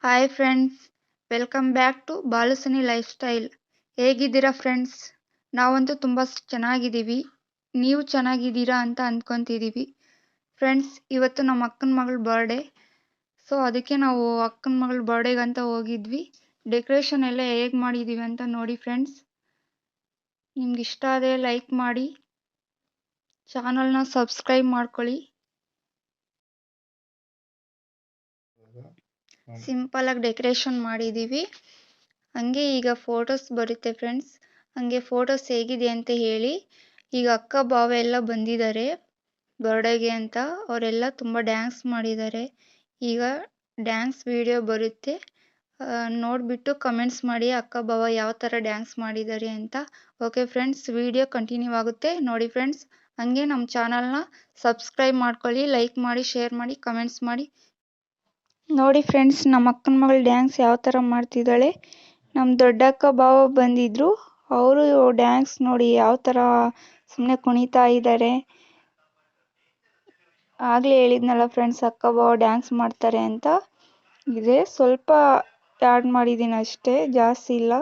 Hi friends, welcome back to Balusani life style. ಹೇಗಿದ್ದೀರಾ friends? ನಾವಂತೂ ತುಂಬ ಚೆನ್ನಾಗಿದ್ದೀವಿ. ನೀವು ಚೆನ್ನಾಗಿದ್ದೀರಾ ಅಂತ ಅಂದ್ಕೊತಿದ್ದೀವಿ. ಫ್ರೆಂಡ್ಸ್, ಇವತ್ತು ನಮ್ಮ ಅಕ್ಕನ ಮಗಳ ಬರ್ಡೇ. ಸೊ ಅದಕ್ಕೆ ನಾವು ಅಕ್ಕನ ಮಗಳ ಬರ್ಡೇಗಂತ ಹೋಗಿದ್ವಿ. ಡೆಕೋರೇಷನ್ ಎಲ್ಲ ಹೇಗೆ ಮಾಡಿದ್ದೀವಿ ಅಂತ ನೋಡಿ ಫ್ರೆಂಡ್ಸ್. ನಿಮ್ಗೆ ಇಷ್ಟ ಆದರೆ ಲೈಕ್ ಮಾಡಿ, ಚಾನಲ್ನ ಸಬ್ಸ್ಕ್ರೈಬ್ ಮಾಡ್ಕೊಳ್ಳಿ. ಸಿಂಪಲ್ ಆಗಿ ಡೆಕೋರೇಷನ್ ಮಾಡಿದ್ದೀವಿ. ಹಂಗೆ ಈಗ ಫೋಟೋಸ್ ಬರುತ್ತೆ ಫ್ರೆಂಡ್ಸ್. ಹಂಗೆ ಫೋಟೋಸ್ ಹೇಗಿದೆ ಅಂತ ಹೇಳಿ. ಈಗ ಅಕ್ಕ ಬಾವ ಎಲ್ಲ ಬಂದಿದ್ದಾರೆ ಬರ್ಡೇಗೆ ಅಂತ. ಅವರೆಲ್ಲ ತುಂಬ ಡ್ಯಾನ್ಸ್ ಮಾಡಿದ್ದಾರೆ. ಈಗ ಡ್ಯಾನ್ಸ್ ವಿಡಿಯೋ ಬರುತ್ತೆ, ನೋಡಿಬಿಟ್ಟು ಕಮೆಂಟ್ಸ್ ಮಾಡಿ ಅಕ್ಕ ಬಾವ ಯಾವ ಥರ ಡ್ಯಾನ್ಸ್ ಮಾಡಿದ್ದಾರೆ ಅಂತ. ಓಕೆ ಫ್ರೆಂಡ್ಸ್, ವಿಡಿಯೋ ಕಂಟಿನ್ಯೂ ಆಗುತ್ತೆ ನೋಡಿ ಫ್ರೆಂಡ್ಸ್. ಹಂಗೆ ನಮ್ಮ ಚಾನಲ್ನ ಸಬ್ಸ್ಕ್ರೈಬ್ ಮಾಡ್ಕೊಳ್ಳಿ, ಲೈಕ್ ಮಾಡಿ, ಶೇರ್ ಮಾಡಿ, ಕಮೆಂಟ್ಸ್ ಮಾಡಿ. ನೋಡಿ ಫ್ರೆಂಡ್ಸ್, ನಮ್ಮ ಅಕ್ಕನ ಮಗಳು ಡ್ಯಾನ್ಸ್ ಯಾವ ಥರ ಮಾಡ್ತಿದ್ದಾಳೆ. ನಮ್ಮ ದೊಡ್ಡಕ್ಕ ಬಾವ ಬಂದಿದ್ರು, ಅವರು ಡ್ಯಾನ್ಸ್ ನೋಡಿ ಯಾವ ಥರ ಸುಮ್ಮನೆ ಕುಣಿತಾ ಇದ್ದಾರೆ. ಆಗಲೇ ಹೇಳಿದ್ನಲ್ಲ ಫ್ರೆಂಡ್ಸ್, ಅಕ್ಕ ಬಾವ ಡ್ಯಾನ್ಸ್ ಮಾಡ್ತಾರೆ ಅಂತ. ಇದೆ ಸ್ವಲ್ಪ ಆ್ಯಡ್ ಮಾಡಿದ್ದೀನಿ ಅಷ್ಟೇ, ಜಾಸ್ತಿ ಇಲ್ಲ.